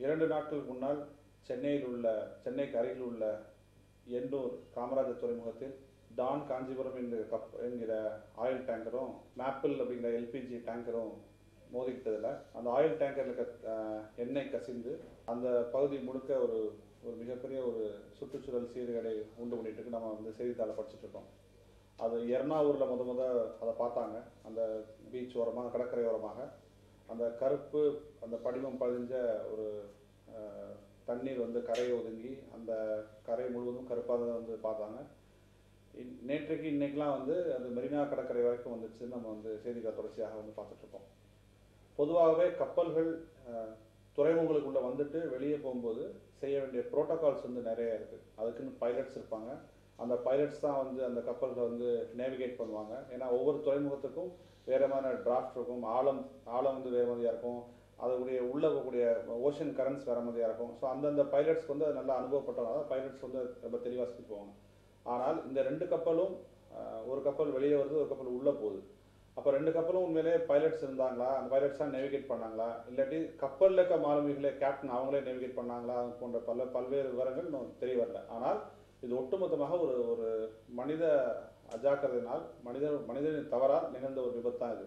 2 நாட்களுக்கு முன்னால் சென்னைக்கு அருகில் உள்ள எண்ணூர் காமராஜர் துறைமுகத்தில் டான் காஞ்சிபுரம் என்கிற ஆயில் டேங்கரும் மேப்பிள் அப்படிங்கிற எல்பிஜி டேங்கரும் மோதிக்கிட்டதில் அந்த ஆயில் டேங்கரில் எண்ணெய் கசிந்து அந்த பகுதி முழுக்க ஒரு மிகப்பெரிய ஒரு சுற்றுச்சூழல் சீர்கேடை உண்டு பண்ணிட்டு இருக்கு. நம்ம வந்து செய்தித்தாளை படிச்சுட்டு இருக்கோம். அது எர்ணாவூரில் முத அதை பார்த்தாங்க. அந்த பீச் ஓரமாக, கடற்கரை ஓரமாக அந்த கருப்பு அந்த படிமம் பதிஞ்ச ஒரு தண்ணீர் வந்து கரையை ஒதுங்கி அந்த கரை முழுவதும் கருப்பாக வந்து பார்த்தாங்க. இன்னைக்கெலாம் வந்து அது மெரினா கடற்கரை வரைக்கும் வந்துச்சு. நம்ம வந்து செய்திகள் தொடர்ச்சியாக வந்து பார்த்துட்ருக்கோம். பொதுவாகவே கப்பல்கள் துறைமுகங்களுக்குள்ளே வந்துட்டு வெளியே போகும்போது செய்ய வேண்டிய ப்ரோட்டோகால்ஸ் வந்து நிறைய இருக்குது. அதுக்குன்னு பைலட்ஸ் இருப்பாங்க. அந்த பைலட்ஸ் தான் வந்து அந்த கப்பல்களை வந்து நேவிகேட் பண்ணுவாங்க. ஏன்னா ஒவ்வொரு துறைமுகத்துக்கும் வேறு மாதிரி டிராஃப்ட் இருக்கும். ஆழம் வந்து வேறு மாதிரியாக இருக்கும். அதோடைய உள்ள போகக்கூடிய ஓஷன் கரண்ட்ஸ் வேறு மாதிரியாக இருக்கும். ஸோ அந்தந்த பைலட்ஸ்க்கு வந்து நல்லா அனுபவப்பட்டவங்க தான் பைலட்ஸ் வந்து ரொம்ப தெளிவாக சொல்லி போவாங்க. ஆனால் இந்த 2 கப்பலும் ஒரு கப்பல் வெளியே வருது, ஒரு கப்பல் உள்ளே போகுது. அப்போ 2 கப்பலும் உண்மையிலே பைலட்ஸ் இருந்தாங்களா, அந்த பைலட்ஸ் தான் நேவிகேட் பண்ணாங்களா, இல்லாட்டி கப்பலில் இருக்க மாலுமிகளே கேப்டன் அவங்களே நேவிகேட் பண்ணாங்களா போன்ற பல்வேறு விவரங்கள் இன்னும் தெரிய வரல. ஆனால் இது ஒட்டுமொத்தமாக ஒரு மனித அஜாக்கிரதையினால் மனிதனின் தவறால் நிகழ்ந்த ஒரு விபத்து தான் இது.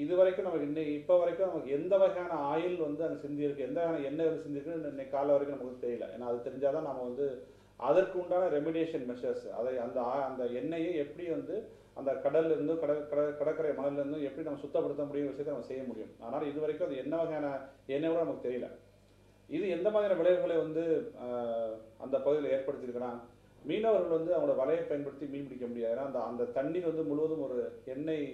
இது வரைக்கும் நமக்கு இப்போ வரைக்கும் நமக்கு எந்த வகையான ஆயில் வந்து அங்கே சிந்தியிருக்கு, எந்த வகையான எண்ணெய் வந்து சிந்திருக்குன்னு இன்னைக்கு காலை வரைக்கும் நமக்கு தெரியல. ஏன்னா அது தெரிஞ்சாதான் நம்ம வந்து அதற்கு உண்டான ரெமிடியேஷன் மெஷர்ஸ், அதை அந்த எண்ணெயை எப்படி வந்து அந்த கடல்ல இருந்து கடற்கரை மணல்ல இருந்து எப்படி நம்ம சுத்தப்படுத்த முடியும் விஷயத்தை நம்ம செய்ய முடியும். ஆனால் இது வரைக்கும் அது என்ன வகையான எண்ணெய் கூட நமக்கு தெரியல. இது எந்த மாதிரியான விளைவுகளை வந்து அந்த பகுதியில் ஏற்படுத்தியிருக்குன்னா, மீனவர்கள் வந்து அவங்களோட வலையை பயன்படுத்தி மீன் பிடிக்க முடியாது. ஏன்னா அந்த தண்ணீர் வந்து முழுவதும் ஒரு எண்ணெய்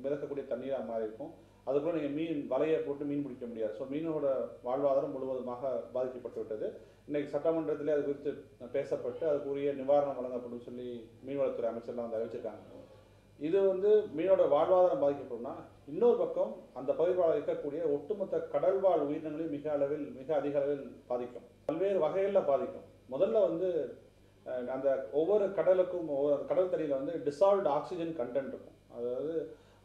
மிதக்கக்கூடிய தண்ணீராக மாறி இருக்கும். அதுக்குள்ள நீங்கள் வலையை போட்டு மீன் பிடிக்க முடியாது. ஸோ மீனோட வாழ்வாதாரம் முழுவதுமாக பாதிக்கப்பட்டு விட்டது. இன்னைக்கு சட்டமன்றத்திலே அது குறித்து பேசப்பட்டு அதுக்குரிய நிவாரணம் வழங்கப்படும் சொல்லி மீன்வளத்துறை அமைச்சர்லாம் வந்து அறிவிச்சிருக்காங்க. இது வந்து மீனோட வாழ்வாதாரம் பாதிக்கப்படும்னா, இன்னொரு பக்கம் அந்த பகுதியில் இருக்கக்கூடிய ஒட்டுமொத்த கடல்வாழ் உயிரினங்களையும் மிக அதிக அளவில் பாதிக்கும். பல்வேறு வகைகளில் பாதிக்கும். முதல்ல வந்து அந்த ஒவ்வொரு கடலுக்கும் கடல் தண்ணியில் வந்து டிசால்வ்டு ஆக்சிஜன் கண்டென்ட் இருக்கும். அதாவது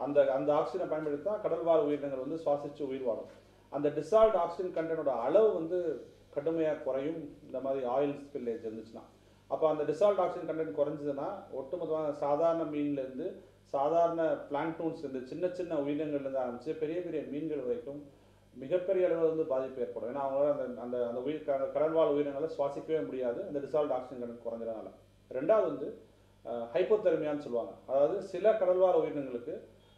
அந்த ஆக்சிஜனை பயன்படுத்தி தான் கடல்வாழ் உயிரினங்கள் வந்து சுவாசித்து உயிர் வாழும். அந்த டிசால்வ்டு ஆக்சிஜன் கண்டென்ட்டோட அளவு வந்து கடுமையாக குறையும் இந்த மாதிரி ஆயில் ஸ்பில்லேஜ் இருந்துச்சுன்னா. அப்போ அந்த டிசால்வ்டு ஆக்சிஜன் கண்டென்ட் குறைஞ்சதுன்னா ஒட்டுமொத்தமாக சாதாரண மீன்லேருந்து சாதாரண பிளாங்க்டூன்ஸ் இருந்து சின்ன உயிரினங்கள்லேருந்து ஆரம்பித்து பெரிய மீன்கள் வரைக்கும் மிகப்பெரிய அளவில் வந்து பாதிப்பு ஏற்படும். ஏன்னா அவங்களால அந்த கடல்வாழ் உயிரினங்களை சுவாசிக்கவே முடியாது, அந்த டிசால்வ்டு ஆக்சிஜன் கண்டென்ட் குறைஞ்சதுனால. ரெண்டாவது வந்து ஹைப்போதெர்மியான்னு சொல்லுவாங்க. அதாவது சில கடல்வாழ் உயிரினங்களுக்கு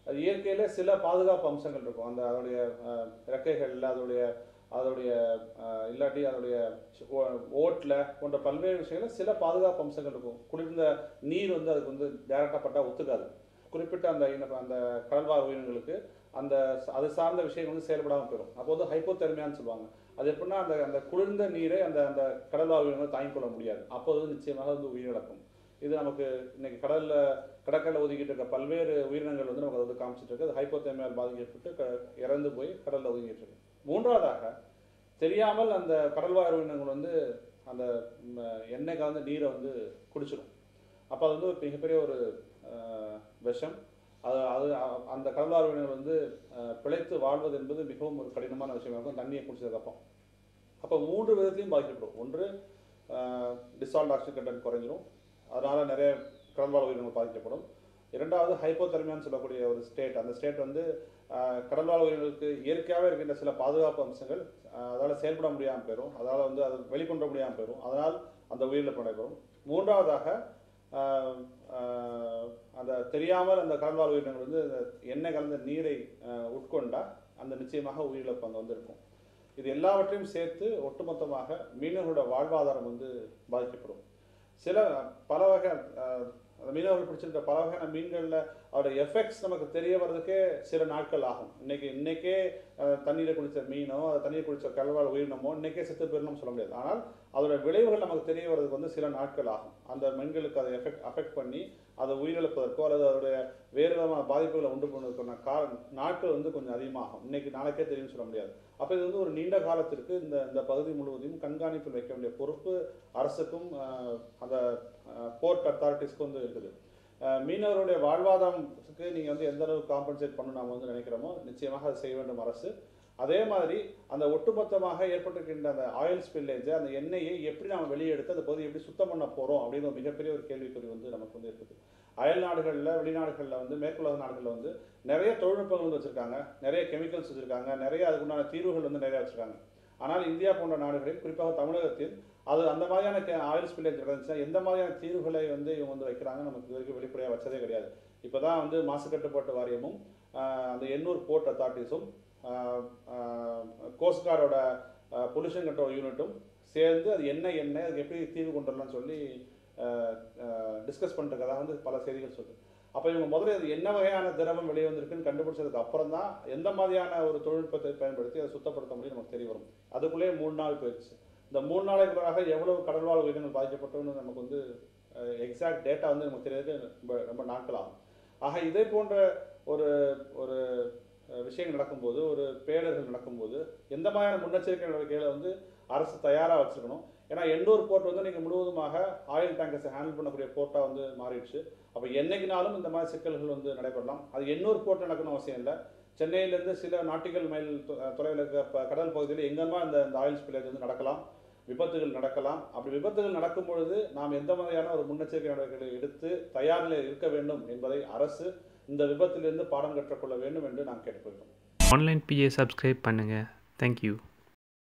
அது இயற்கையிலே சில பாதுகாப்பு அம்சங்கள் இருக்கும். அதோடைய இறக்கைகளில் அதோடைய இல்லாட்டி அதோடைய ஓட்டில் போன்ற பல்வேறு விஷயங்களில் சில பாதுகாப்பு அம்சங்கள் இருக்கும். குளிர்ந்த நீர் வந்து அதுக்கு வந்து டைரக்டாக பட்டால் ஒத்துக்காது. குறிப்பிட்ட அந்த கடல்வாழ் உயிரினங்களுக்கு அது சார்ந்த விஷயங்கள் வந்து செயல்படாமல் போயிடும். அப்போ வந்து ஹைப்போதெர்மியான்னு சொல்லுவாங்க. அது எப்படின்னா அந்த குளிர்ந்த நீரை அந்த கடல்வாழ் உயிரினங்கள் தாங்கிக் கொள்ள முடியாது. அப்போது வந்து நிச்சயமாக வந்து உயிரிழக்கும். இது நமக்கு இன்னைக்கு கடற்கரையில் ஒதுக்கிட்டு இருக்க பல்வேறு உயிரினங்கள் வந்து நமக்கு வந்து காமிச்சிட்டு இருக்கு. அது ஹைப்போதெர்மியால் பாதிக்கப்பட்டு இறந்து போய் கடலில் ஒதுங்கிட்டு இருக்கு. மூன்றாவதாக தெரியாமல் அந்த கடல்வாழ் உயிரினங்கள் வந்து அந்த எண்ணெய் கலந்த நீரை வந்து குடிச்சிடும். அப்போ அது வந்து ஒரு மிகப்பெரிய ஒரு விஷம். அந்த கடல்வாழ் உயிரினங்கள் வந்து பிழைத்து வாழ்வது என்பது மிகவும் ஒரு கடினமான விஷயமா இருக்கும் தண்ணியை குடிச்சதுக்கப்புறம். அப்போ 3 விதத்திலையும் பாதிக்கப்படும். ஒன்று, டிசால்வ்டு ஆக்சிஜன் கண்டென்ட் குறைஞ்சிரும், அதனால் நிறைய கடல்வாழ் உயிரினங்கள் பாதிக்கப்படும். இரண்டாவது, ஹைப்போதெர்மியான்னு சொல்லக்கூடிய ஒரு ஸ்டேட். அந்த ஸ்டேட் வந்து கடல்வாழ் உயிரினங்களுக்கு இயற்கையாகவே இருக்கின்ற சில பாதுகாப்பு அம்சங்கள் அதால் செயல்பட முடியாமல் போயிடும். அதால் வந்து அதை வெளிக்கொண்டு முடியாமல் போயிடும். அதனால் அந்த உயிரிழப்பு நடைபெறும். மூன்றாவதாக, அந்த தெரியாமல் அந்த கடல்வாழ் உயிரினங்கள் வந்து எண்ணெய் கலந்த நீரை உட்கொண்டால் அந்த நிச்சயமாக உயிரிழப்பு அங்கே வந்து இருக்கும். இது எல்லாவற்றையும் சேர்த்து ஒட்டுமொத்தமாக மீனவர்களோட வாழ்வாதாரம் வந்து பாதிக்கப்படும். பல வகை மீனவர்கள் பிடிச்சிருக்க பல வகையான மீன்களில் அதோட எஃபெக்ட்ஸ் நமக்கு தெரிய வர்றதுக்கே சில நாட்கள் ஆகும். இன்னைக்கே தண்ணீரை குடித்த மீனோ தண்ணீர் குடித்த கடல்வாழ் உயிரினமோ இன்னைக்கே செத்து போயிடணும்னு சொல்ல முடியாது. ஆனால் அதோட விளைவுகள் நமக்கு தெரிய வர்றதுக்கு வந்து சில நாட்கள் ஆகும். அந்த மீன்களுக்கு அதை அஃபெக்ட் பண்ணி அதை உயிரிழப்பதற்கோ அல்லது அதோடைய வேறு விதமான பாதிப்புகளை உண்டு பண்ணுவதற்கான நாட்கள் வந்து கொஞ்சம் அதிகமாகும். நாளைக்கே தெரியும்னு சொல்ல முடியாது. அப்போ இது வந்து ஒரு நீண்ட காலத்திற்கு இந்த பகுதி முழுவதையும் கண்காணிப்பில் வைக்க வேண்டிய பொறுப்பு அரசுக்கும் அந்த போர்ட் அத்தாரிட்டிஸ்க்கு வந்து இருக்குது. மீனவருடைய வாழ்வாதாரத்துக்கு நீங்கள் வந்து எந்த அளவுக்கு காம்பன்சேட் பண்ணணும் நம்ம வந்து நினைக்கிறோமோ நிச்சயமாக அதை செய்ய வேண்டும் அரசு. அதே மாதிரி அந்த ஒட்டுமொத்தமாக ஏற்பட்டிருக்கின்ற அந்த ஆயில் ஸ்பில்லேஜை, அந்த எண்ணெயை எப்படி நாம் வெளியே எடுத்து அந்த பகுதியை எப்படி சுத்தம் பண்ண போகிறோம் அப்படின்னு ஒரு மிகப்பெரிய ஒரு கேள்விக்குறி வந்து நமக்கு வந்து இருக்குது. அயல் நாடுகளில், வெளிநாடுகளில் வந்து, மேற்குலக நாடுகளில் வந்து நிறைய தொழில்நுட்பங்கள் வந்து வச்சுருக்காங்க, நிறைய கெமிக்கல்ஸ் வச்சுருக்காங்க, நிறைய அதுக்குண்டான தீர்வுகள் வந்து நிறையா வச்சுருக்காங்க. ஆனால் இந்தியா போன்ற நாடுகளில், குறிப்பாக தமிழகத்தில் அது அந்த மாதிரியான ஆயில் ஸ்பில்லேஜ் நடந்துச்சுன்னா எந்த மாதிரியான தீர்வுகளை வந்து இவங்க வந்து வைக்கிறாங்க நமக்கு இது வரைக்கும் வெளிப்படையாக வச்சதே கிடையாது. இப்போ தான் வந்து மாசு கட்டுப்பாட்டு வாரியமும் அந்த எண்ணூர் போர்ட் அத்தாரிட்டிஸும் கோஸ்ட் கார்டோட பொல்யூஷன் கண்ட்ரோல் யூனிட்டும் சேர்ந்து அது என்ன அதுக்கு எப்படி தீர்வு கொண்டு வரலாம்னு சொல்லி டிஸ்கஸ் பண்ணிருக்கதா வந்து பல செய்திகள் சொல்லுது. அப்போ இவங்க முதல்ல அது என்ன வகையான திரவம் வெளியே வந்திருக்குன்னு கண்டுபிடிச்சதுக்கு அப்புறம் தான் எந்த மாதிரியான ஒரு தொழில்நுட்பத்தை பயன்படுத்தி அதை சுத்தப்படுத்த முடியும் நமக்கு தெரிய வரும். அதுக்குள்ளேயே 3 நாள் போயிடுச்சு. இந்த 3 நாளைக்குள்ளாக எவ்வளவு கடல்வாழ் உயிரினங்கள் பாதிக்கப்பட்டோன்னு நமக்கு வந்து எக்ஸாக்ட் டேட்டா வந்து நமக்கு தெரியாது, ரொம்ப நாட்கள் ஆகும். ஆக இதே போன்ற ஒரு ஒரு விஷயங்கள் நடக்கும்போது, ஒரு பேரிடர்கள் நடக்கும்போது எந்த மாதிரியான முன்னெச்சரிக்கை நடவடிக்கைகளை வந்து அரசு தயாராக வச்சுருக்கணும். ஏன்னா எண்ணூர் போர்ட் வந்து நீங்கள் முழுவதுமாக ஆயில் டேங்கர்ஸை ஹேண்டில் பண்ணக்கூடிய போர்ட்டாக வந்து மாறிடுச்சு. அப்போ என்னைக்குனாலும் இந்த மாதிரி சிக்கல்கள் வந்து நடைபெறலாம். அது எண்ணூர் போர்ட் நடக்கணும் அவசியம் இல்லை. சென்னையிலேருந்து சில நாட்டிக்கல் மைல் தொலைவில் இருக்க கடல் பகுதியில் எங்கேமா இந்த ஆயில் ஸ்பில்லேஜ் வந்து நடக்கலாம், விபத்துகள் நடக்கலாம். அப்படி விபத்துகள் நடக்கும் பொழுது நாம் எந்த மாதிரியான ஒரு முன்னெச்சரிக்கை நடவடிக்கைகளை எடுத்து தயார் நிலையில் இருக்க வேண்டும் என்பதை அரசு இந்த விபத்திலிருந்து பாடம் கற்றுக்கொள்ள வேண்டும் என்று நான் கேட்டுக்கொள்கிறோம். ஆன்லைன் PA சப்ஸ்கிரைப் பண்ணுங்கள். தேங்க்யூ.